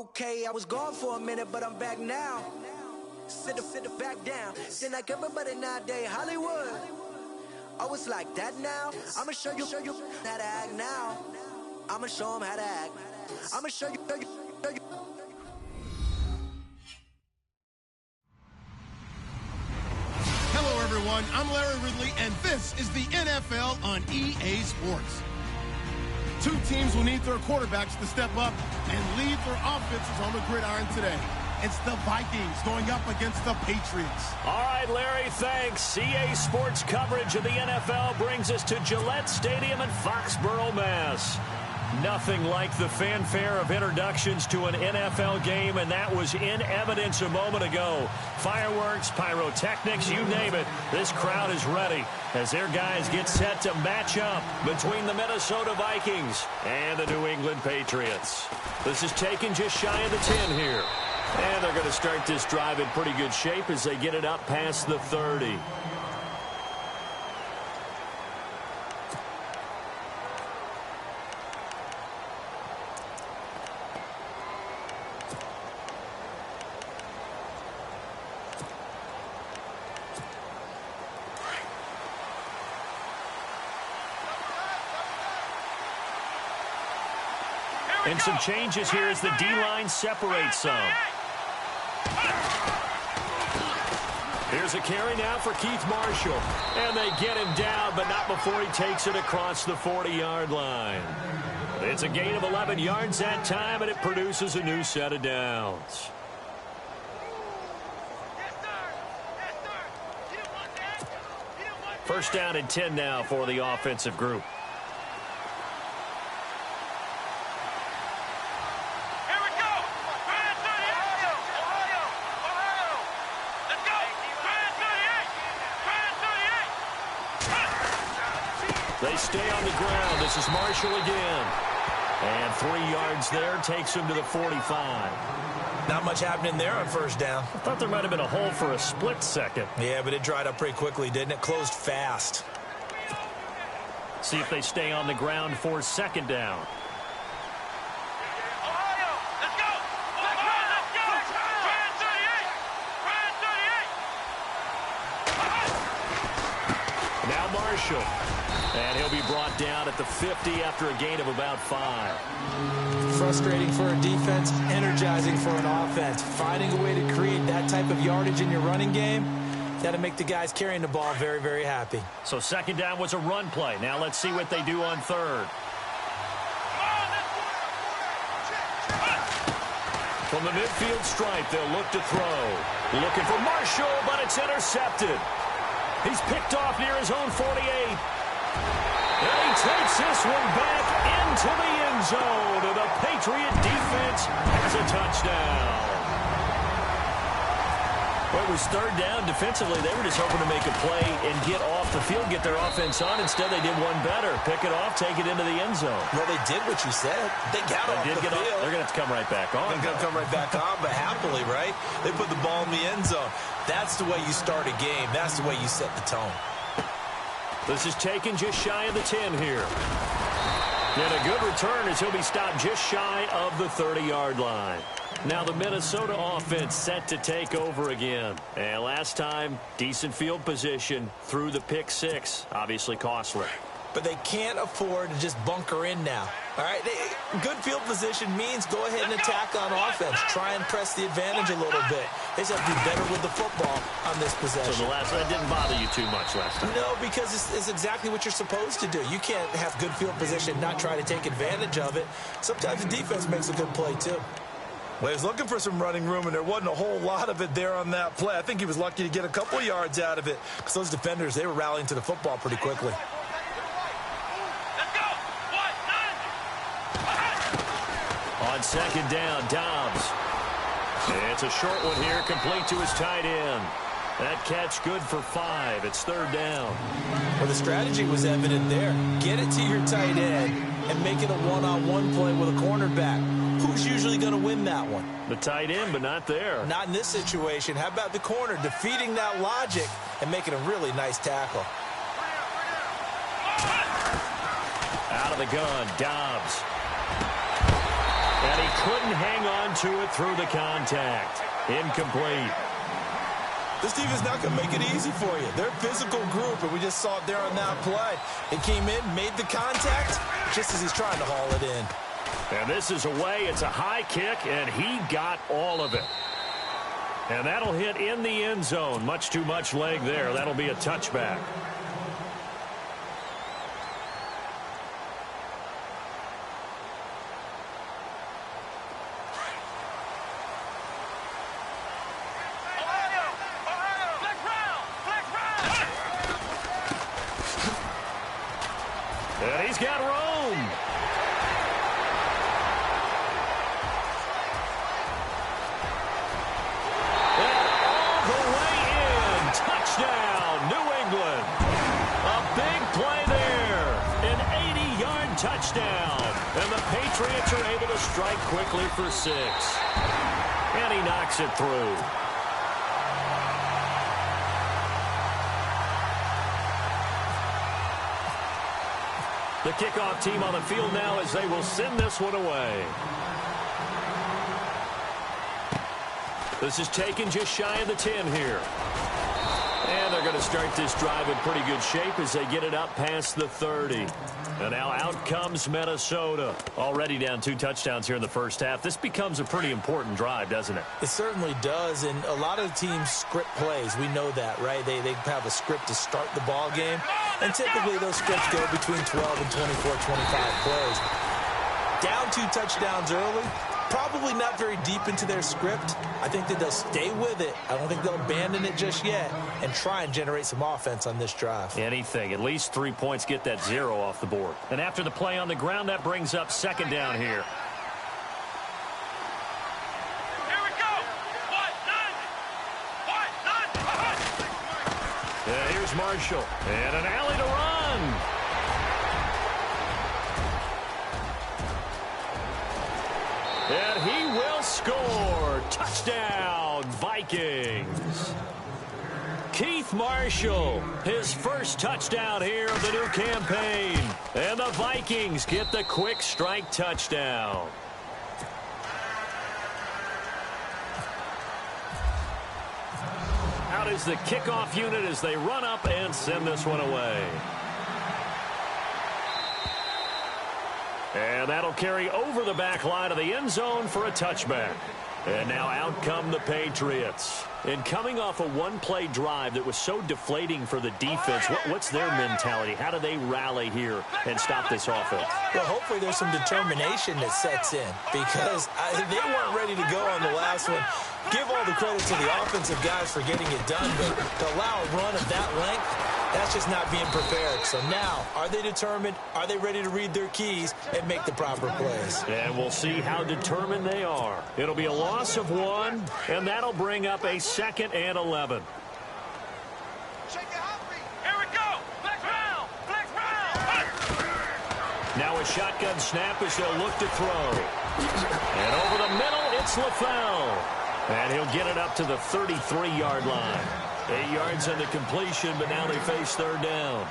Okay, I was gone for a minute, but I'm back now. Sit back down. Then like everybody nowadays, Hollywood. Oh, it's like that now? I'ma show you how to act now. I'ma show them how to act. I'ma show you. Hello, everyone. I'm Larry Ridley, and this is the NFL on EA Sports. Two teams will need their quarterbacks to step up and lead their offenses on the gridiron today. It's the Vikings going up against the Patriots. All right, Larry, thanks. EA Sports coverage of the NFL brings us to Gillette Stadium in Foxborough, Mass. Nothing like the fanfare of introductions to an NFL game, and that was in evidence a moment ago. Fireworks, pyrotechnics, you name it. This crowd is ready as their guys get set to match up between the Minnesota Vikings and the New England Patriots. This is taken just shy of the 10 here. And they're going to start this drive in pretty good shape as they get it up past the 30. And some changes here as the D-line separates some. Here's a carry now for Keith Marshall. And they get him down, but not before he takes it across the 40-yard line. It's a gain of 11 yards that time, and it produces a new set of downs. First down and 10 now for the offensive group. They stay on the ground. This is Marshall again. And 3 yards there takes him to the 45. Not much happening there on first down. I thought there might have been a hole for a split second. Yeah, but it dried up pretty quickly, didn't it? Closed fast. See if they stay on the ground for second down. Now Marshall. And he'll be brought down at the 50 after a gain of about 5. Frustrating for a defense, energizing for an offense. Finding a way to create that type of yardage in your running game, that'll make the guys carrying the ball very, very happy. So second down was a run play. Now let's see what they do on third. From the midfield stripe, they'll look to throw. Looking for Marshall, but it's intercepted. He's picked off near his own 48. And he takes this one back into the end zone. And the Patriot defense has a touchdown. Well, it was third down defensively. They were just hoping to make a play and get off the field, get their offense on. Instead, they did one better. Pick it off, take it into the end zone. Well, they did what you said. They got off the field. They're going to have to come right back on. They're going to come right back on, but happily, right? They put the ball in the end zone. That's the way you start a game. That's the way you set the tone. This is taken just shy of the 10 here. And a good return as he'll be stopped just shy of the 30-yard line. Now the Minnesota offense set to take over again. And last time, decent field position through the pick 6. Obviously costly. But they can't afford to just bunker in now. All right, good field position means go ahead and attack on offense. Try and press the advantage a little bit. They just have to be better with the football on this possession. So that didn't bother you too much last time? No, because it's exactly what you're supposed to do. You can't have good field position, not try to take advantage of it. Sometimes the defense makes a good play, too. Well, he was looking for some running room, and there wasn't a whole lot of it there on that play. I think he was lucky to get a couple of yards out of it because those defenders, they were rallying to the football pretty quickly. On second down, Dobbs. It's a short one here, complete to his tight end. That catch good for 5. It's third down. Well, the strategy was evident there. Get it to your tight end and make it a one-on-one play with a cornerback. Who's usually going to win that one? The tight end, but not there. Not in this situation. How about the corner defeating that logic and making a really nice tackle? Out of the gun, Dobbs. And he couldn't hang on to it through the contact. Incomplete. This defense not going to make it easy for you. They're a physical group, and we just saw it there on that play. He came in, made the contact, just as he's trying to haul it in. And this is away. It's a high kick, and he got all of it. And that'll hit in the end zone. Much too much leg there. That'll be a touchback. And he's got room. And all the way in. Touchdown, New England. A big play there. An 80-yard touchdown. And the Patriots are able to strike quickly for 6. And he knocks it through. The kickoff team on the field now as they will send this one away. This is taken just shy of the 10 here. And they're going to start this drive in pretty good shape as they get it up past the 30. And now out comes Minnesota. Already down 2 touchdowns here in the first half. This becomes a pretty important drive, doesn't it? It certainly does, and a lot of teams script plays. We know that, right? They have a script to start the ball game, and typically those scripts go between 12 and 24, 25 plays. Down 2 touchdowns early, probably not very deep into their script. I think that they'll stay with it. I don't think they'll abandon it just yet and try and generate some offense on this drive. Anything. At least 3 points, get that 0 off the board. And after the play on the ground, that brings up second down here. Here we go. And here's Marshall. And an alley to run. And he will score. Touchdown, Vikings. Keith Marshall, his first touchdown here of the new campaign. And the Vikings get the quick strike touchdown. Out is the kickoff unit as they run up and send this one away. And that'll carry over the back line of the end zone for a touchback. And now out come the Patriots. And coming off a one-play drive that was so deflating for the defense, what's their mentality? How do they rally here and stop this offense? Well, hopefully there's some determination that sets in because they weren't ready to go on the last one. Give all the credit to the offensive guys for getting it done, but to allow a run of that length, that's just not being prepared. So now, are they determined? Are they ready to read their keys and make the proper plays? And we'll see how determined they are. It'll be a loss of 1, and that'll bring up a 2nd and 11. Here we go. Flex round. Now a shotgun snap as they'll look to throw. And over the middle, it's LaFell. And he'll get it up to the 33-yard line. 8 yards on the completion, but now they face third down.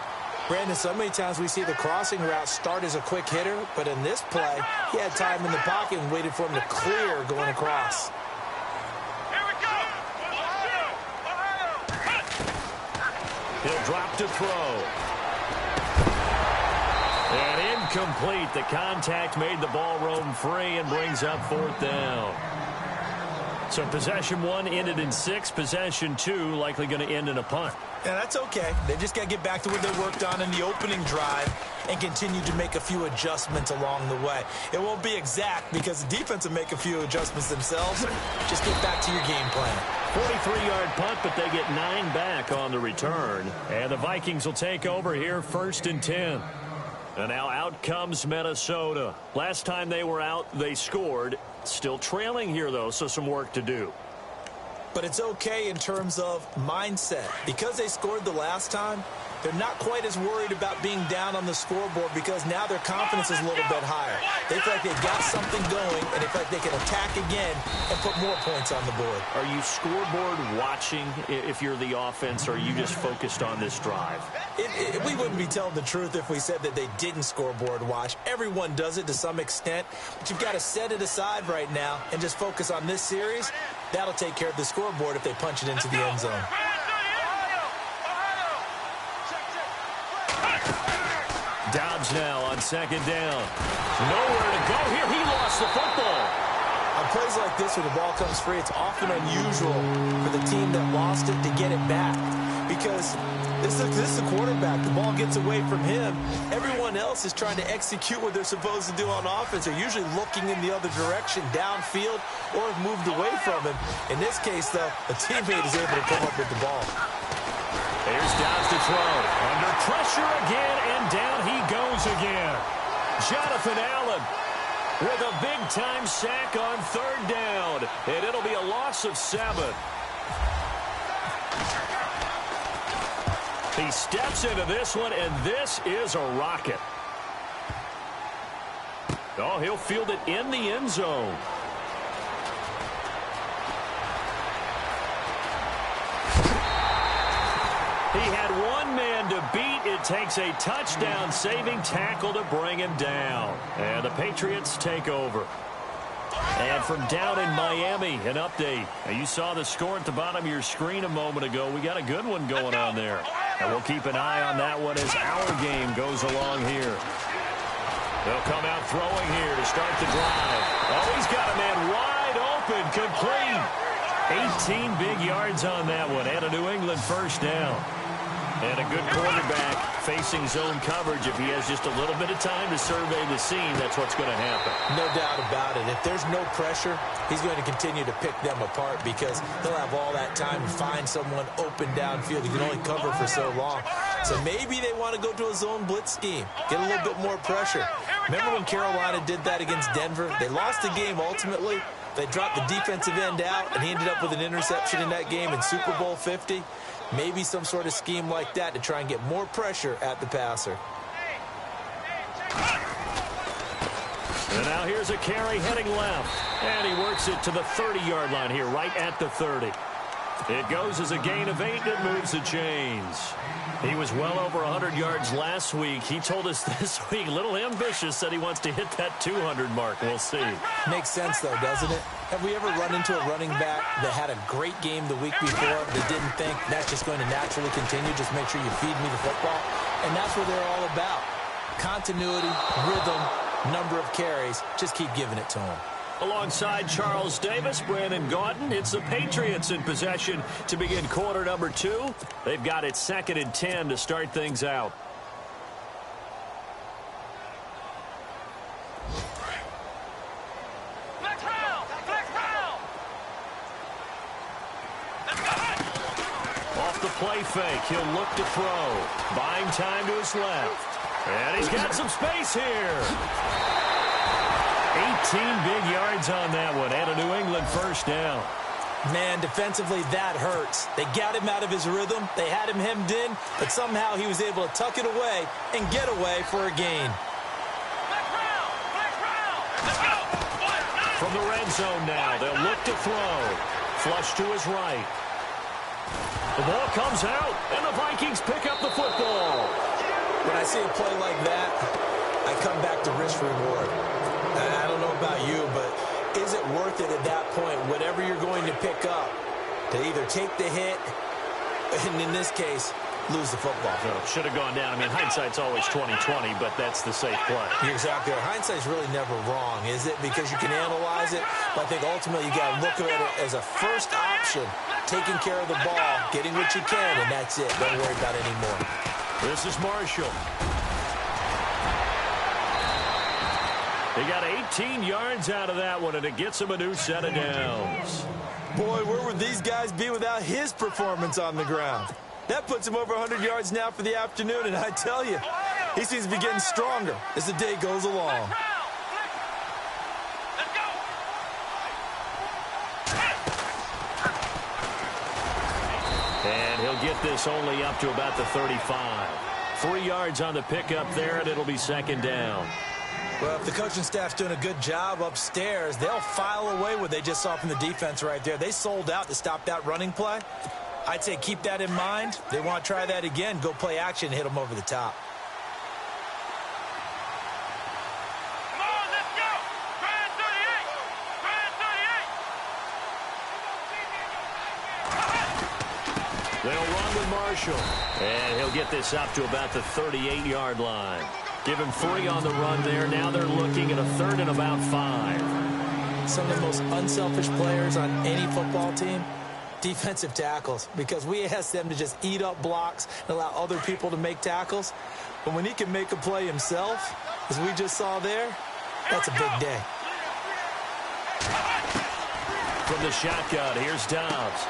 Brandon, so many times we see the crossing route start as a quick hitter, but in this play, he had time in the pocket and waited for him to clear going across. Here we go. He'll drop to throw. And incomplete. The contact made the ball roam free and brings up 4th down. So possession 1 ended in 6. Possession 2 likely going to end in a punt. Yeah, that's okay. They just got to get back to what they worked on in the opening drive and continue to make a few adjustments along the way. It won't be exact because the defense will make a few adjustments themselves. Just get back to your game plan. 43-yard punt, but they get 9 back on the return. And the Vikings will take over here 1st and 10. And now out comes Minnesota. Last time they were out, they scored. Still trailing here, though, so some work to do. But it's okay in terms of mindset. Because they scored the last time, they're not quite as worried about being down on the scoreboard because now their confidence is a little bit higher. They feel like they've got something going, and they feel like they can attack again and put more points on the board. Are you scoreboard watching if you're the offense, or are you just focused on this drive? We wouldn't be telling the truth if we said that they didn't scoreboard watch. Everyone does it to some extent, but you've got to set it aside right now and just focus on this series. That'll take care of the scoreboard if they punch it into the end zone. Dobbs now on second down. Nowhere to go here. He lost the football. On plays like this where the ball comes free, it's often unusual for the team that lost it to get it back because this is the quarterback. The ball gets away from him. Everyone else is trying to execute what they're supposed to do on offense. They're usually looking in the other direction, downfield, or have moved away from him. In this case, though, a teammate is able to come up with the ball. Here's Dobbs to throw. Under pressure again, and down he goes again. Jonathan Allen with a big-time sack on third down. And it'll be a loss of 7. He steps into this one, and this is a rocket. Oh, he'll field it in the end zone. He had one man to beat. It takes a touchdown-saving tackle to bring him down. And the Patriots take over. And from down in Miami, an update. Now, you saw the score at the bottom of your screen a moment ago. We got a good one going on there. And we'll keep an eye on that one as our game goes along here. They'll come out throwing here to start the drive. Oh, he's got a man wide open, complete. 18 big yards on that one, and a New England first down. And a good quarterback facing zone coverage. If he has just a little bit of time to survey the scene, that's what's going to happen. No doubt about it. If there's no pressure, he's going to continue to pick them apart because he'll have all that time to find someone open downfield. You can only cover for so long. So maybe they want to go to a zone blitz scheme, get a little bit more pressure. Remember when Carolina did that against Denver? They lost the game ultimately. They dropped the defensive end out, and he ended up with an interception in that game in Super Bowl 50. Maybe some sort of scheme like that to try and get more pressure at the passer. And now here's a carry heading left. And he works it to the 30-yard line here, right at the 30. It goes as a gain of 8, and it moves the chains. He was well over 100 yards last week. He told us this week, a little ambitious, said he wants to hit that 200 mark. We'll see. Makes sense, though, doesn't it? Have we ever run into a running back that had a great game the week before that didn't think that's just going to naturally continue? Just make sure you feed me the football. And that's what they're all about. Continuity, rhythm, number of carries. Just keep giving it to him. Alongside Charles Davis, Brandon Gaudin, it's the Patriots in possession to begin quarter number 2. They've got it 2nd and 10 to start things out. Off the play fake, he'll look to throw. Buying time to his left. And he's got some space here. 18 big yards on that one, and a New England first down. Man, defensively, that hurts. They got him out of his rhythm. They had him hemmed in, but somehow he was able to tuck it away and get away for a gain. From the red zone now, they'll look to throw. Flush to his right. The ball comes out, and the Vikings pick up the football. When I see a play like that, I come back to risk reward. I don't know about you, but is it worth it at that point, whatever you're going to pick up, to either take the hit, and in this case, lose the football? So should have gone down. I mean, hindsight's always 20/20, but that's the safe play. You're exactly right. Hindsight's really never wrong, is it? Because you can analyze it, but I think ultimately you got to look at it as a first option, taking care of the ball, getting what you can, and that's it. Don't worry about it anymore. This is Marshall. He got 18 yards out of that one, and it gets him a new set of downs. Boy, where would these guys be without his performance on the ground? That puts him over 100 yards now for the afternoon, and I tell you, he seems to be getting stronger as the day goes along. And he'll get this only up to about the 35. 3 yards on the pickup there, and it'll be second down. Well, if the coaching staff's doing a good job upstairs, they'll file away what they just saw from the defense right there. They sold out to stop that running play. I'd say keep that in mind. They want to try that again. Go play action and hit them over the top. Come on, let's go! Try 38! Try 38! They'll run with Marshall. And he'll get this up to about the 38-yard line. Give him 3 on the run there. Now they're looking at a 3rd and about 5. Some of the most unselfish players on any football team, defensive tackles, because we ask them to just eat up blocks and allow other people to make tackles. But when he can make a play himself, as we just saw there, that's a big day. From the shotgun, here's Dobbs.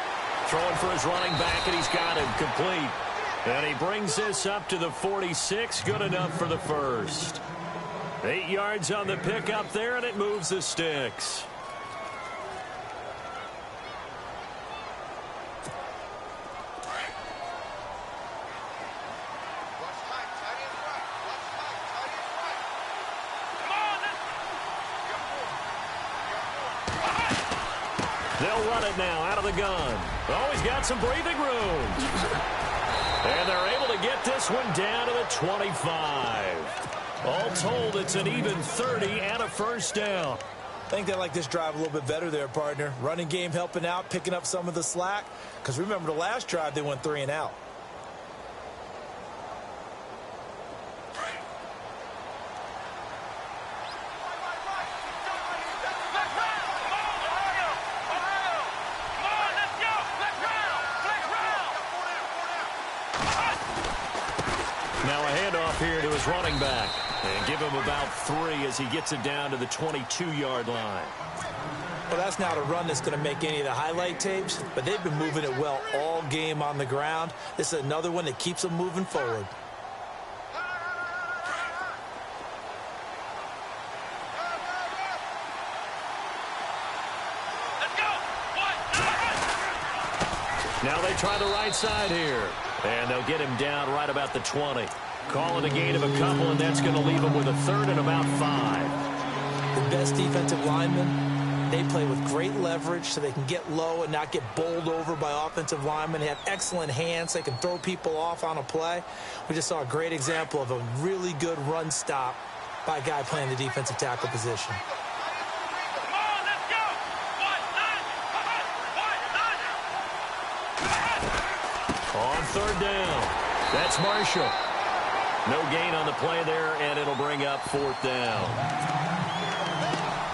Throwing for his running back, and he's got him complete. And he brings this up to the 46. Good enough for the first. 8 yards on the pickup there, and it moves the sticks. They'll run it now out of the gun. Oh, he's got some breathing room. And they're able to get this one down to the 25. All told, it's an even 30 and a first down. I think they like this drive a little bit better there, partner. Running game helping out, picking up some of the slack. Because remember, the last drive, they went 3 and out. Here to his running back and give him about 3 as he gets it down to the 22-yard line. Well, that's not a run that's going to make any of the highlight tapes, but they've been moving it well all game on the ground. This is another one that keeps them moving forward. Let's go! Now they try the right side here, and they'll get him down right about the 20. Call it a gain of a couple, and that's going to leave them with a 3rd and about 5. The best defensive linemen, they play with great leverage so they can get low and not get bowled over by offensive linemen. They have excellent hands. They can throw people off on a play. We just saw a great example of a really good run stop by a guy playing the defensive tackle position. Come on, let's go! On 3rd down, that's Marshall. No gain on the play there, and it'll bring up 4th down.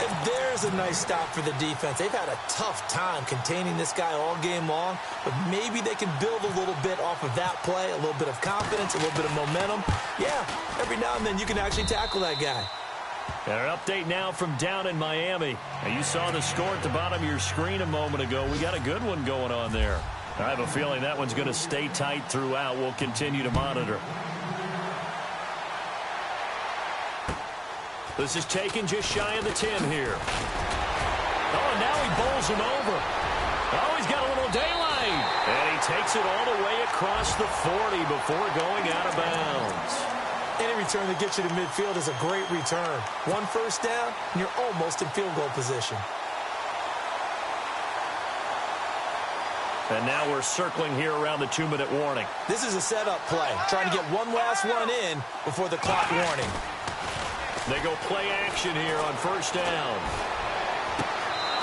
And there's a nice stop for the defense. They've had a tough time containing this guy all game long, but maybe they can build a little bit off of that play, a little bit of confidence, a little bit of momentum. Yeah, every now and then you can actually tackle that guy. And an update now from down in Miami. Now, you saw the score at the bottom of your screen a moment ago. We got a good one going on there. I have a feeling that one's going to stay tight throughout. We'll continue to monitor. This is taken just shy of the 10 here. Oh, and now he bowls him over. Oh, he's got a little daylight. And he takes it all the way across the 40 before going out of bounds. Any return that gets you to midfield is a great return. 1 first down, and you're almost in field goal position. And now we're circling here around the 2-minute warning. This is a setup play, trying to get one last one in before the clock warning. They go play action here on 1st down.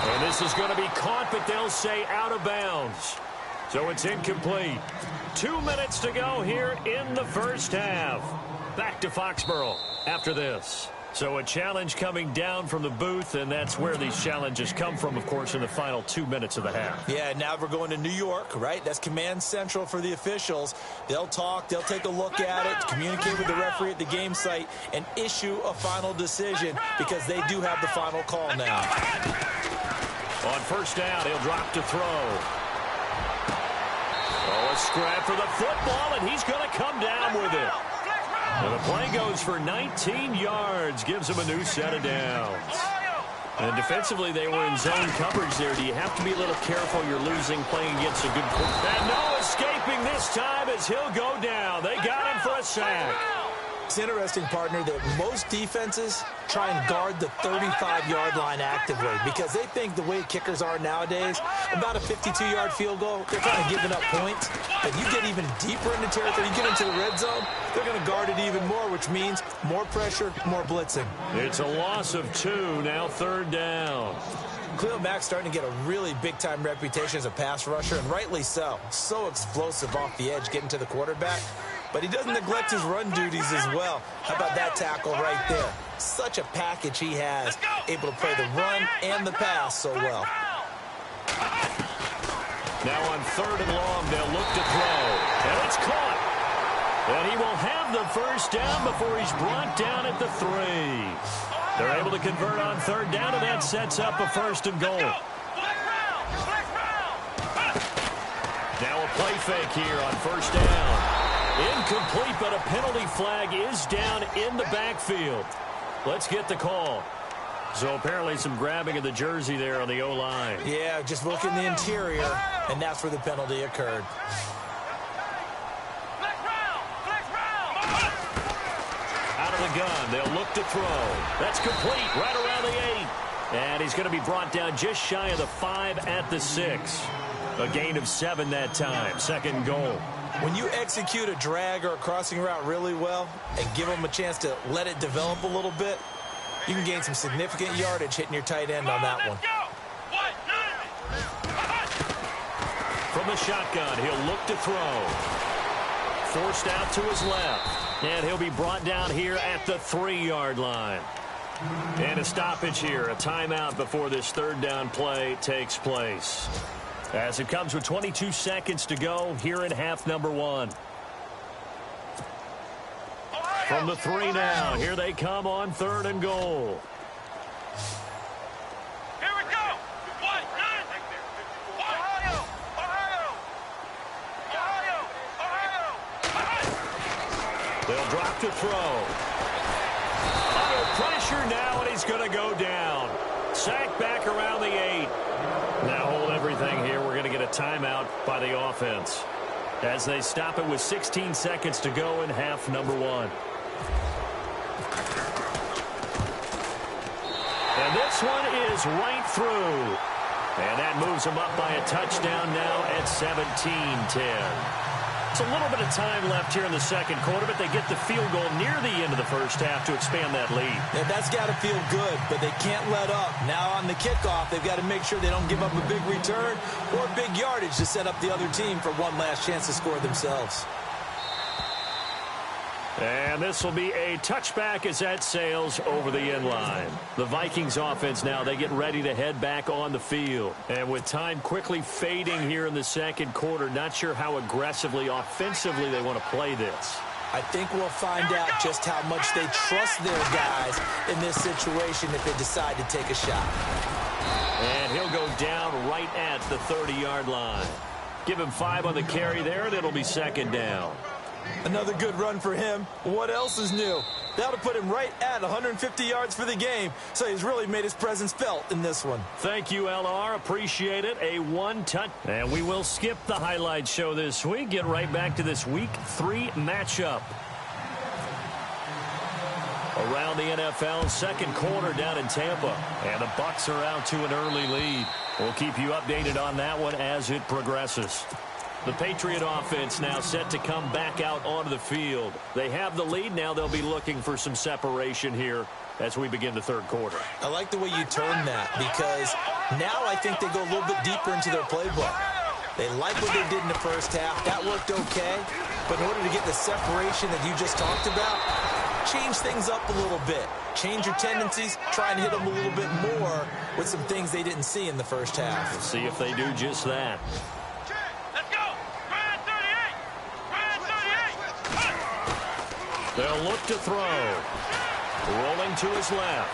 And this is going to be caught, but they'll say out of bounds. So it's incomplete. 2 minutes to go here in the first half. Back to Foxborough after this. So a challenge coming down from the booth, and that's where these challenges come from, of course, in the final 2 minutes of the half. Yeah, now we're going to New York, right? That's command central for the officials. They'll talk, they'll take a look at it, communicate with the referee at the game site, and issue a final decision because they do have the final call now. On 1st down, he'll drop to throw. Oh, a scrap for the football, and he's going to come down with it. And the play goes for 19 yards, gives him a new set of downs. And defensively, they were in zone coverage there. Do you have to be a little careful? You're losing playing against a good quarterback. And no escaping this time as he'll go down. They got him for a sack. It's interesting, partner, that most defenses try and guard the 35-yard line actively because they think the way kickers are nowadays, about a 52-yard field goal, they're kind of giving up points. But you get even deeper into territory, you get into the red zone, they're going to guard it even more, which means more pressure, more blitzing. It's a loss of 2, now 3rd down. Khalil Mack's starting to get a really big-time reputation as a pass rusher, and rightly so. So explosive off the edge, getting to the quarterback. But he doesn't neglect his run duties as well. How about that tackle right there? Such a package he has, able to play the run and the pass so well. Now on 3rd and long, they'll look to throw. And it's caught. And he will have the first down before he's brought down at the 3. They're able to convert on 3rd down, and that sets up a 1st and goal. Now a play fake here on 1st down. Incomplete, but a penalty flag is down in the backfield. Let's get the call. So apparently some grabbing of the jersey there on the O-line. Yeah, just look in the interior, and that's where the penalty occurred. Out of the gun, they'll look to throw. That's complete, right around the 8. And he's going to be brought down just shy of the 5 at the 6. A gain of 7 that time, 2nd goal. When you execute a drag or a crossing route really well and give them a chance to let it develop a little bit, you can gain some significant yardage hitting your tight end on that one. From the shotgun, he'll look to throw. Forced out to his left. And he'll be brought down here at the 3-yard line. And a stoppage here, a timeout before this 3rd down play takes place. As it comes with 22 seconds to go here in half number 1. From the 3 now, here they come on 3rd and goal. Here we go. Ohio. They'll drop to throw. Under pressure now, and he's going to go down. Sack back around the 8. Now hold everything here. We're going to get a timeout by the offense as they stop it with 16 seconds to go in half number 1. And this one is right through. And that moves them up by a touchdown now at 17-10. It's a little bit of time left here in the 2nd quarter, but they get the field goal near the end of the 1st half to expand that lead. Yeah, that's got to feel good, but they can't let up. Now on the kickoff, they've got to make sure they don't give up a big return or big yardage to set up the other team for one last chance to score themselves. And this will be a touchback as that sails over the end line. The Vikings offense now, they get ready to head back on the field. And with time quickly fading here in the 2nd quarter, not sure how aggressively, offensively they want to play this. I think we'll find out just how much they trust their guys in this situation if they decide to take a shot. And he'll go down right at the 30-yard line. Give him 5 on the carry there, and it'll be 2nd down. Another good run for him. What else is new? That'll put him right at 150 yards for the game, so he's really made his presence felt in this one. Thank you, LR. Appreciate it. A 1-touch. And we will skip the highlight show this week. Get right back to this Week 3 matchup. Around the NFL, 2nd quarter down in Tampa. And the Bucs are out to an early lead. We'll keep you updated on that one as it progresses. The Patriot offense now set to come back out onto the field. They have the lead. Now they'll be looking for some separation here as we begin the 3rd quarter. I like the way you turn that because now I think they go a little bit deeper into their playbook. They like what they did in the 1st half. That worked okay. But in order to get the separation that you just talked about, change things up a little bit. Change your tendencies. Try and hit them a little bit more with some things they didn't see in the 1st half. We'll see if they do just that. They'll look to throw. Rolling to his left.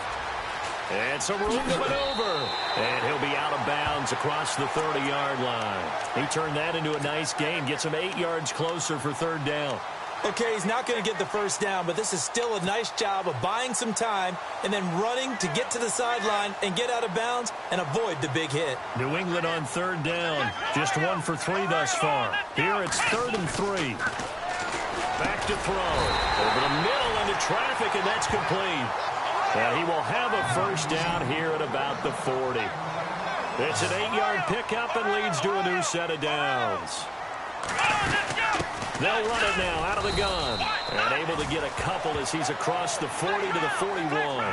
And some room to maneuver. And he'll be out of bounds across the 30-yard line. He turned that into a nice gain. Gets him 8 yards closer for 3rd down. Okay, he's not going to get the first down, but this is still a nice job of buying some time and then running to get to the sideline and get out of bounds and avoid the big hit. New England on third down. Just 1 for 3 thus far. Here it's 3rd and 3. Back to throw. Over the middle into traffic, and that's complete. And he will have a first down here at about the 40. It's an 8-yard pickup and leads to a new set of downs. They'll run it now out of the gun. And able to get a couple as he's across the 40 to the 41.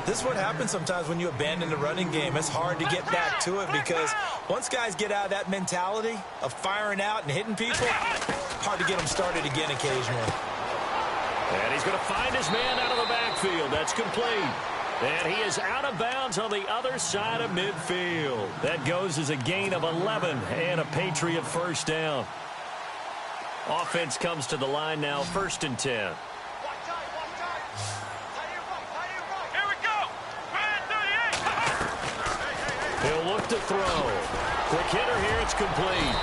This is what happens sometimes when you abandon the running game. It's hard to get back to it because once guys get out of that mentality of firing out and hitting people, hard to get them started again occasionally. And he's going to find his man out of the backfield. That's complete. And he is out of bounds on the other side of midfield. That goes as a gain of 11 and a Patriot first down. Offense comes to the line now, 1st and 10. Here we go. He'll look to throw. Quick hitter here, it's complete.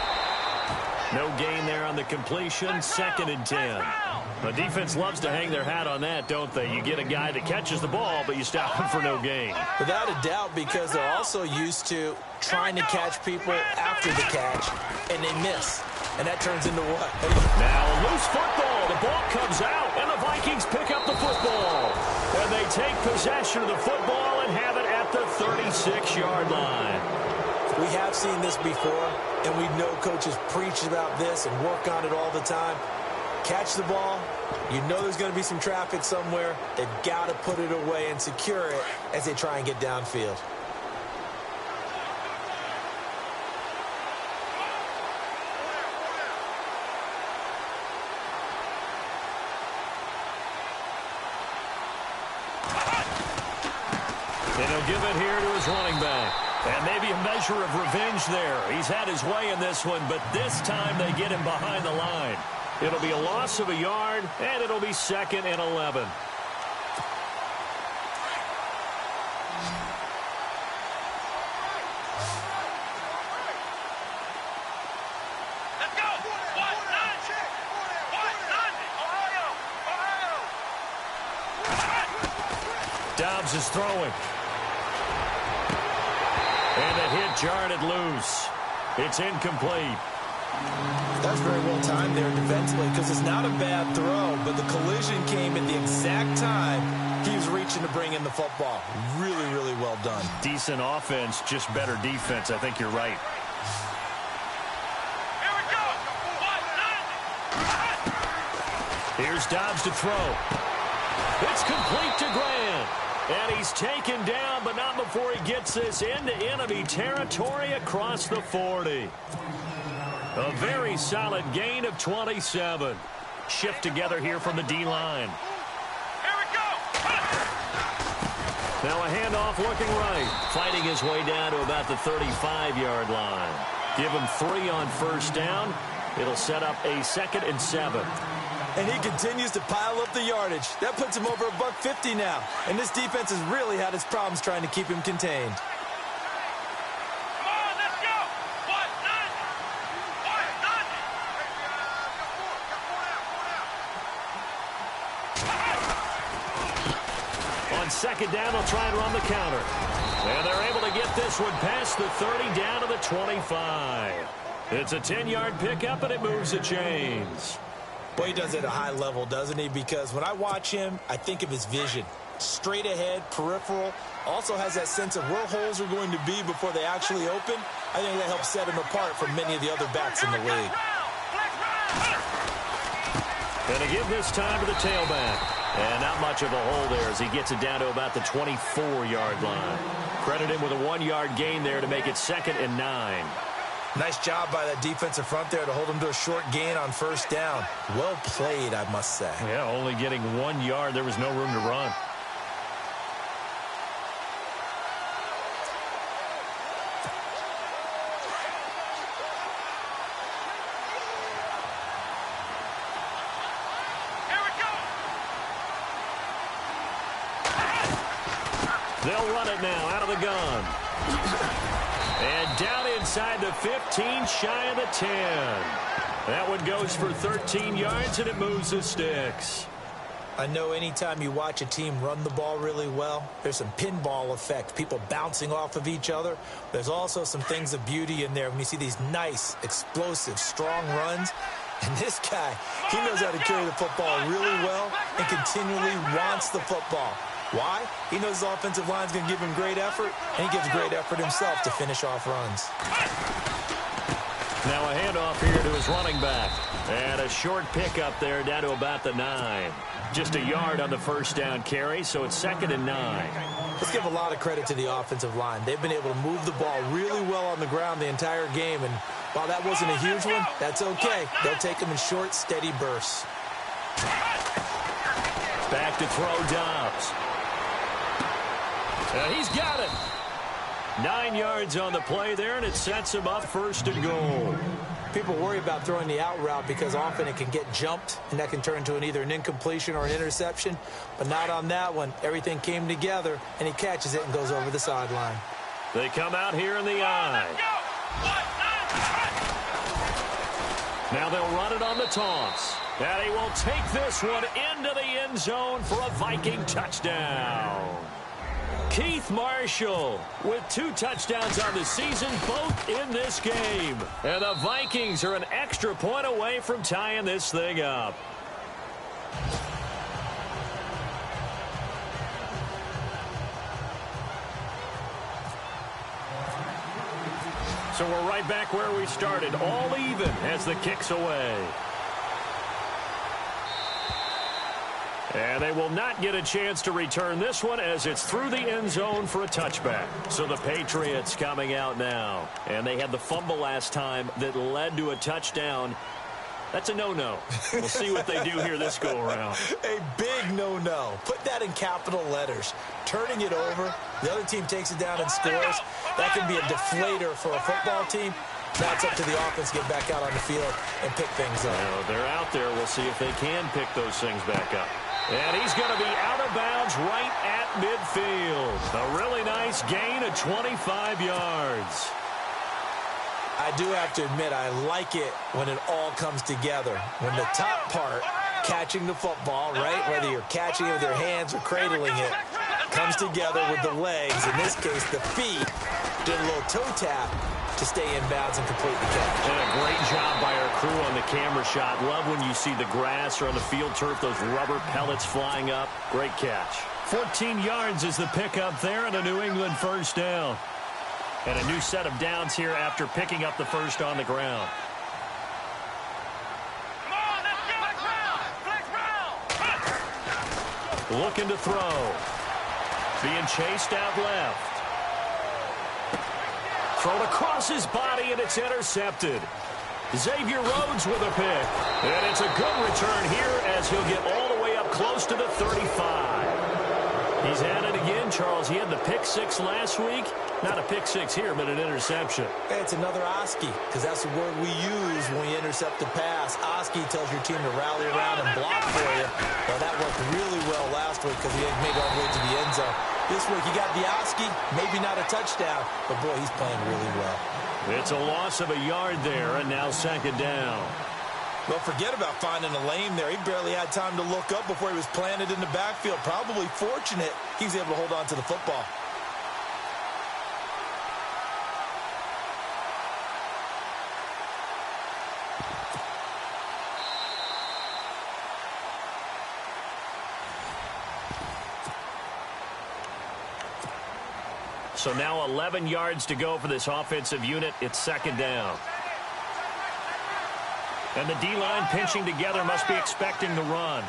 No gain there on the completion, 2nd and 10. The defense loves to hang their hat on that, don't they? You get a guy that catches the ball, but you stop him for no gain. Without a doubt, because they're also used to trying to catch people after the catch, and they miss. And that turns into what? Now a loose football. The ball comes out, and the Vikings pick up the football. And they take possession of the football and have it at the 36-yard line. We have seen this before, and we know coaches preach about this and work on it all the time. Catch the ball. You know there's going to be some traffic somewhere. They've got to put it away and secure it as they try and get downfield. And he'll give it here to his running back. And maybe a measure of revenge there. He's had his way in this one, but this time they get him behind the line. It'll be a loss of a yard, and it'll be 2nd and 11. Let's go. Ohio. Dobbs is throwing. And the hit jarred it loose. It's incomplete. That's very well timed there defensively because it's not a bad throw, but the collision came at the exact time he was reaching to bring in the football. Really, really well done. Decent offense, just better defense. I think you're right. Here we go. Here's Dobbs to throw. It's complete to Grant. And he's taken down, but not before he gets this into enemy territory across the 40. A very solid gain of 27. Shift together here from the D-line. Here we go. Now a handoff looking right. Fighting his way down to about the 35-yard line. Give him 3 on first down. It'll set up a 2nd and 7. And he continues to pile up the yardage. That puts him over $150 now. And this defense has really had its problems trying to keep him contained. Come on, let's go. 190. On 2nd down, they'll try and run the counter. And they're able to get this one past the 30 down to the 25. It's a 10-yard pickup, and it moves the chains. Boy, he does it at a high level, doesn't he? Because when I watch him, I think of his vision. Straight ahead, peripheral. Also has that sense of where holes are going to be before they actually open. I think that helps set him apart from many of the other backs in the league. And to give this time to the tailback. And not much of a hole there as he gets it down to about the 24-yard line. Credit him with a 1-yard gain there to make it 2nd and 9. Nice job by that defensive front there to hold him to a short gain on first down. Well played, I must say. Yeah, only getting 1 yard. There was no room to run. They'll run it now out of the gun. And down inside the 15, shy of the 10. That one goes for 13 yards, and it moves the sticks. I know anytime you watch a team run the ball really well, there's some pinball effect, people bouncing off of each other. There's also some things of beauty in there when you see these nice, explosive, strong runs. And this guy, he knows how to carry the football really well and continually wants the football. Why? He knows the offensive line's going to give him great effort, and he gives great effort himself to finish off runs. Now a handoff here to his running back. And a short pickup there down to about the 9. Just a yard on the first down carry, so it's 2nd and 9. Let's give a lot of credit to the offensive line. They've been able to move the ball really well on the ground the entire game, and while that wasn't a huge one, that's okay. They'll take them in short, steady bursts. Back to throw Dobbs. And he's got it. 9 yards on the play there, and it sets him up 1st and goal. People worry about throwing the out route because often it can get jumped, and that can turn into either an incompletion or an interception. But not on that one. Everything came together, and he catches it and goes over the sideline. They come out here in the eye. Now they'll run it on the toss. And he will take this one into the end zone for a Viking touchdown. Keith Marshall with 2 touchdowns on the season, both in this game. And the Vikings are an extra point away from tying this thing up. So we're right back where we started, all even as the kick's away. And they will not get a chance to return this one as it's through the end zone for a touchback. So the Patriots coming out now. And they had the fumble last time that led to a touchdown. That's a no-no. We'll see what they do here this go-around. A big no-no. Put that in capital letters. Turning it over, the other team takes it down and scores. That can be a deflator for a football team. Now it's up to the offense to get back out on the field and pick things up. Well, they're out there. We'll see if they can pick those things back up. And he's going to be out of bounds right at midfield. A really nice gain of 25 yards. I do have to admit, I like it when it all comes together. When the top part, catching the football, right, whether you're catching it with your hands or cradling it, comes together with the legs, in this case the feet, did a little toe tap to stay in bounds and complete the catch. And a great job by our crew on the camera shot. Love when you see the grass or on the field turf, those rubber pellets flying up. Great catch. 14 yards is the pickup there and a New England first down. And a new set of downs here after picking up the first on the ground. Looking to throw. Being chased out left. Thrown across his body, and it's intercepted. Xavier Rhodes with a pick. And it's a good return here as he'll get all the way up close to the 35. He's at it again, Charles. He had the pick 6 last week. Not a pick 6 here, but an interception. Hey, it's another Oski, because that's the word we use when we intercept the pass. Oski tells your team to rally around and block for you. Well, that worked really well last week because he made it all the way to the end zone. This week, you got the Oski, maybe not a touchdown, but boy, he's playing really well. It's a loss of a yard there, and now 2nd down. Well, forget about finding a lane there. He barely had time to look up before he was planted in the backfield. Probably fortunate he was able to hold on to the football. So now 11 yards to go for this offensive unit. It's 2nd down. And the D-line pinching together, must be expecting the run.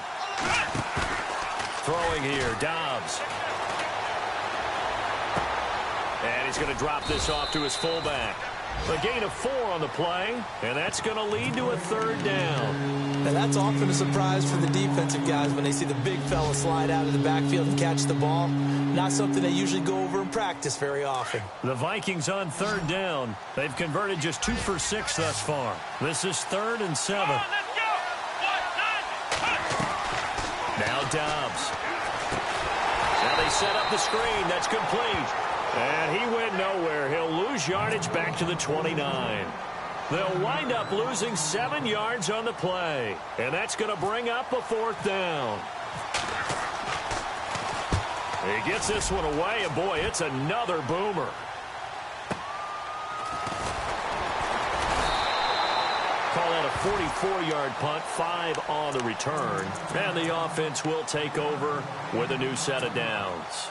Throwing here, Dobbs. And he's going to drop this off to his fullback. A gain of 4 on the play, and that's going to lead to a 3rd down. And that's often a surprise for the defensive guys when they see the big fella slide out of the backfield and catch the ball. Not something they usually go over in practice very often. The Vikings on 3rd down. They've converted just 2 for 6 thus far. This is 3rd and 7. Now Dobbs. Now they set up the screen. That's complete. And he went nowhere. He'll lose yardage back to the 29. They'll wind up losing 7 yards on the play. And that's going to bring up a 4th down. He gets this one away, and boy, it's another boomer. Call that a 44-yard punt, 5 on the return. And the offense will take over with a new set of downs.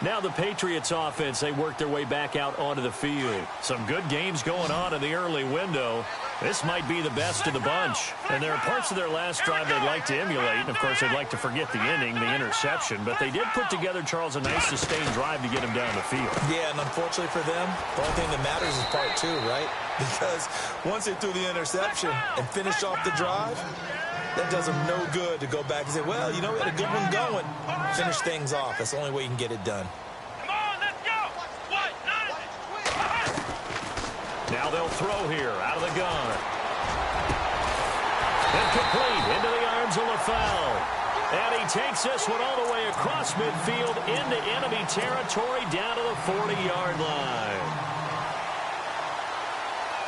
Now the Patriots offense, they work their way back out onto the field. Some good games going on in the early window. This might be the best of the bunch. And there are parts of their last drive they'd like to emulate. And, of course, they'd like to forget the inning, the interception. But they did put together, Charles, a nice sustained drive to get him down the field. Yeah, and unfortunately for them, the only thing that matters is part 2, right? Because once they threw the interception and finished off the drive, that does them no good to go back and say, well, you know, we had a good one going. Finish things off. That's the only way you can get it done. Come on, let's go. Now they'll throw here out of the gun. Incomplete into the arms of LaFell. And he takes this one all the way across midfield into enemy territory down to the 40-yard line.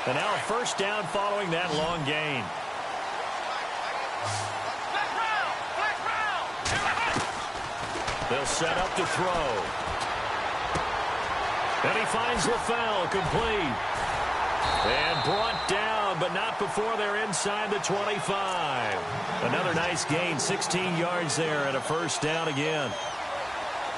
And now a 1st down following that long gain. They'll set up to throw. And he finds LaFell complete. And brought down, but not before they're inside the 25. Another nice gain, 16 yards there and a 1st down again.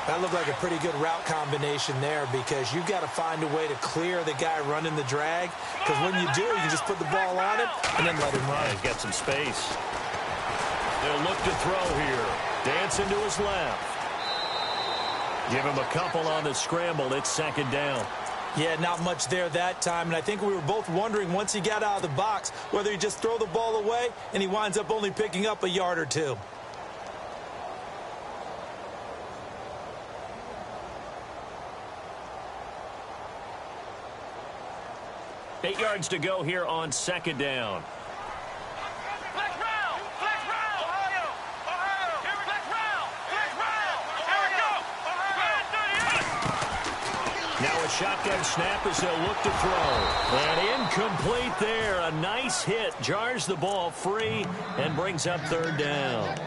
That looked like a pretty good route combination there because you've got to find a way to clear the guy running the drag. Because when you do, you just put the ball on him and then let him run. Yeah, he's got some space. They'll look to throw here. Dancing to his left. Give him a couple on the scramble. It's 2nd down. Yeah, not much there that time. And I think we were both wondering once he got out of the box whether he just throw the ball away and he winds up only picking up a yard or 2. Eight yards to go here on 2nd down. Now a shotgun snap as they'll look to throw. And incomplete there. A nice hit. Jars the ball free and brings up 3rd down.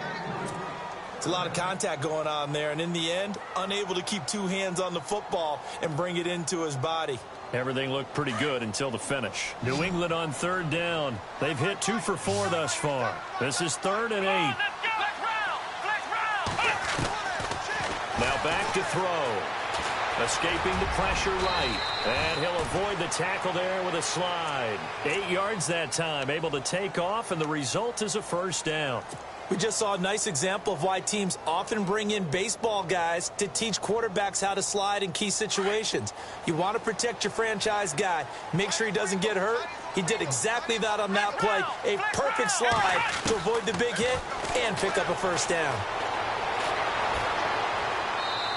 It's a lot of contact going on there. And in the end, unable to keep 2 hands on the football and bring it into his body. Everything looked pretty good until the finish. New England on 3rd down. They've hit 2 for 4 thus far. This is 3rd and 8. Now back to throw. Escaping the pressure right. And he'll avoid the tackle there with a slide. 8 yards that time. Able to take off, and the result is a 1st down. We just saw a nice example of why teams often bring in baseball guys to teach quarterbacks how to slide in key situations. You want to protect your franchise guy. Make sure he doesn't get hurt. He did exactly that on that play. A perfect slide to avoid the big hit and pick up a 1st down.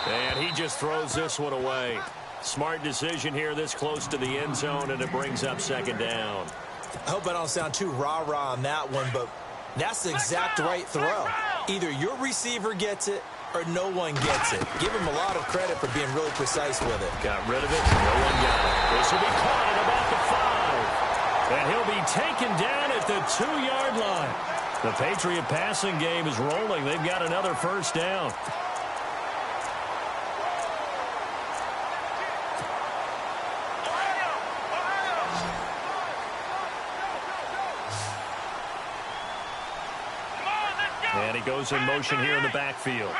And he just throws this one away. Smart decision here this close to the end zone, and it brings up 2nd down. I hope I don't sound too rah-rah on that one, but that's the exact right throw. Either your receiver gets it or no one gets it. Give him a lot of credit for being really precise with it. Got rid of it. No one got it. This will be caught at about the 5. And he'll be taken down at the 2-yard line. The Patriot passing game is rolling. They've got another 1st down. And he goes in motion here in the backfield.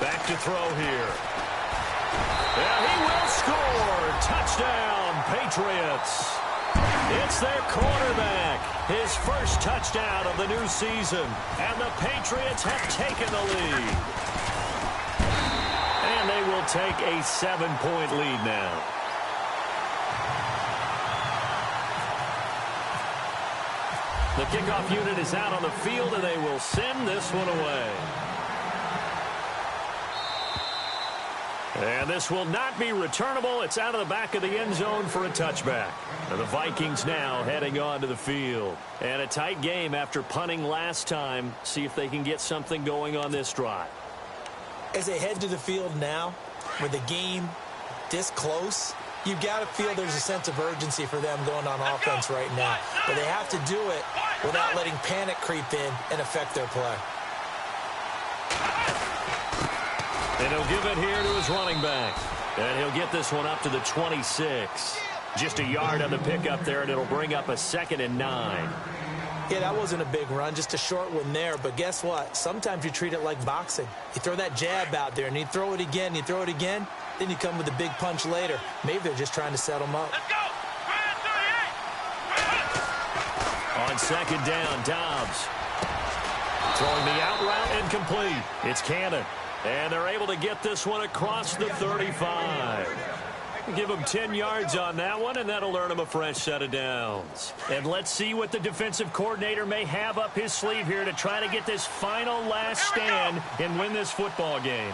Back to throw here. And he will score. Touchdown, Patriots. It's their quarterback. His 1st touchdown of the new season. And the Patriots have taken the lead. And they will take a 7-point lead now. The kickoff unit is out on the field, and they will send this one away. And this will not be returnable. It's out of the back of the end zone for a touchback. And the Vikings now heading on to the field. And a tight game after punting last time. See if they can get something going on this drive. As they head to the field now, with the game this close, you've got to feel there's a sense of urgency for them going on offense right now. But they have to do it without letting panic creep in and affect their play. And he'll give it here to his running back. And he'll get this one up to the 26. Just a yard on the pickup there, and it'll bring up a 2nd and 9. Yeah, that wasn't a big run, just a short one there. But guess what? Sometimes you treat it like boxing. You throw that jab out there, and you throw it again, you throw it again, then you come with a big punch later. Maybe they're just trying to set them up. Let's go. On 2nd down, Dobbs. Throwing the out route incomplete. It's Cannon. And they're able to get this one across the 35. Give him 10 yards on that one, and that'll earn him a fresh set of downs. And let's see what the defensive coordinator may have up his sleeve here to try to get this final last stand and win this football game.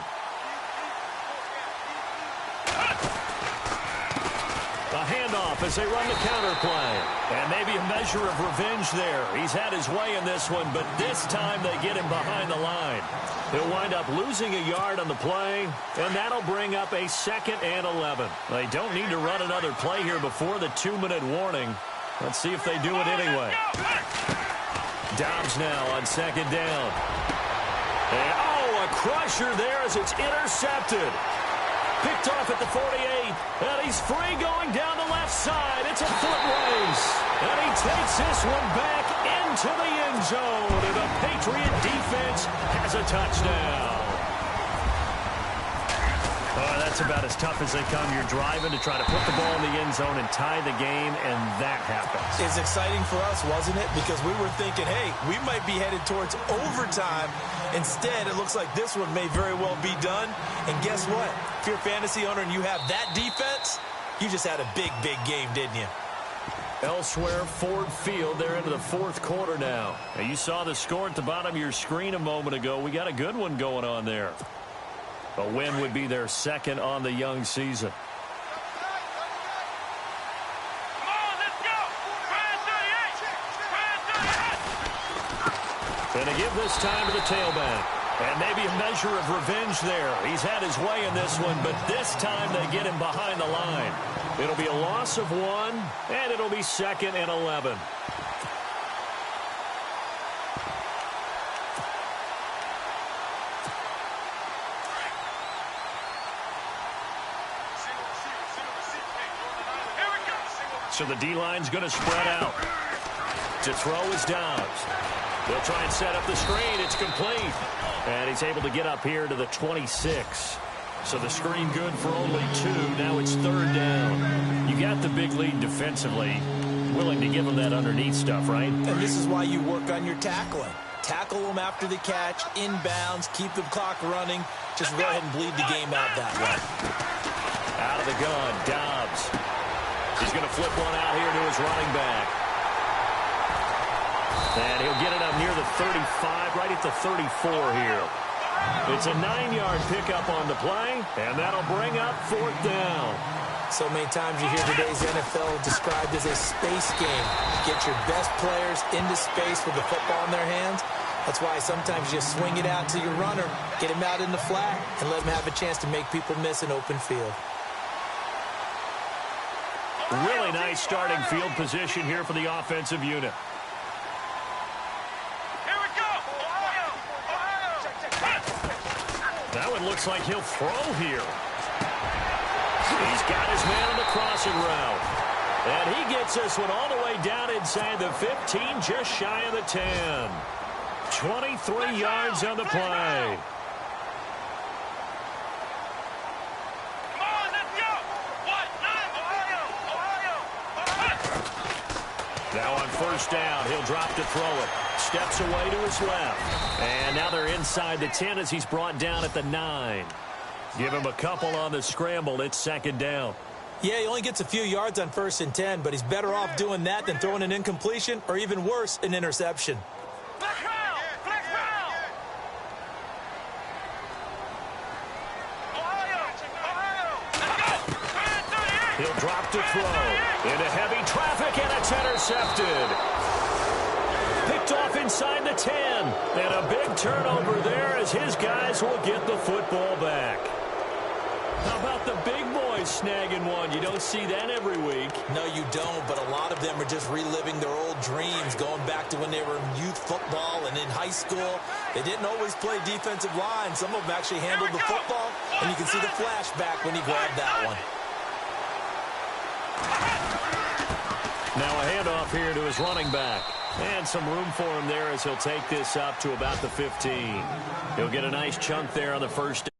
A handoff as they run the counter play. And maybe a measure of revenge there. He's had his way in this one, but this time they get him behind the line. He'll wind up losing a yard on the play, and that'll bring up a 2nd and 11. They don't need to run another play here before the 2-minute warning. Let's see if they do it anyway. Dobbs now on 2nd down. And, a crusher there as it's intercepted. Picked off at the 48, and he's free going down the left side. It's a foot race, and he takes this one back into the end zone, and the Patriot defense has a touchdown. Oh, that's about as tough as they come. You're driving to try to put the ball in the end zone and tie the game, and that happens. It's exciting for us, wasn't it? Because we were thinking, hey, we might be headed towards overtime. Instead, it looks like this one may very well be done. And guess what? If you're a fantasy owner and you have that defense, you just had a big, big game, didn't you? Elsewhere, Ford Field, they're into the 4th quarter now. And you saw the score at the bottom of your screen a moment ago. We got a good one going on there. A win would be their 2nd on the young season. Come on, let's go. And they give this time to the tailback. And maybe a measure of revenge there. He's had his way in this one, but this time they get him behind the line. It'll be a loss of 1, and it'll be 2nd and 11. So the D-line's going to spread out. To throw is Dobbs. They'll try and set up the screen. It's complete. And he's able to get up here to the 26. So the screen good for only 2. Now it's 3rd down. You got the big lead defensively. Willing to give them that underneath stuff, right? And this is why you work on your tackling. Tackle them after the catch, inbounds, keep the clock running. Just go ahead and bleed the game out that way. Out of the gun, Dobbs. He's going to flip one out here to his running back. And he'll get it up near the 35, right at the 34 here. It's a 9-yard pickup on the play, and that'll bring up 4th down. So many times you hear today's NFL described as a space game. Get your best players into space with the football in their hands. That's why sometimes you swing it out to your runner, get him out in the flat, and let him have a chance to make people miss an open field. Really nice starting field position here for the offensive unit. Here we go. That one looks like he'll throw here. He's got his man on the crossing route. And he gets this one all the way down inside the 15, just shy of the 10. 23 yards on the play. Now on 1st down, he'll drop to throw it. Steps away to his left. And now they're inside the 10 as he's brought down at the 9. Give him a couple on the scramble. It's 2nd down. Yeah, he only gets a few yards on 1st and 10, but he's better off doing that than throwing an incompletion or even worse, an interception. He'll drop to throw. Into heavy traffic, and it's intercepted. Picked off inside inside the 10. And a big turnover there as his guys will get the football back. How about the big boys snagging one? You don't see that every week. No, you don't, but a lot of them are just reliving their old dreams, going back to when they were in youth football and in high school. They didn't always play defensive line. Some of them actually handled the football, and you can see the flashback when he grabbed that one. Now a handoff here to his running back. And some room for him there as he'll take this up to about the 15. He'll get a nice chunk there on the first.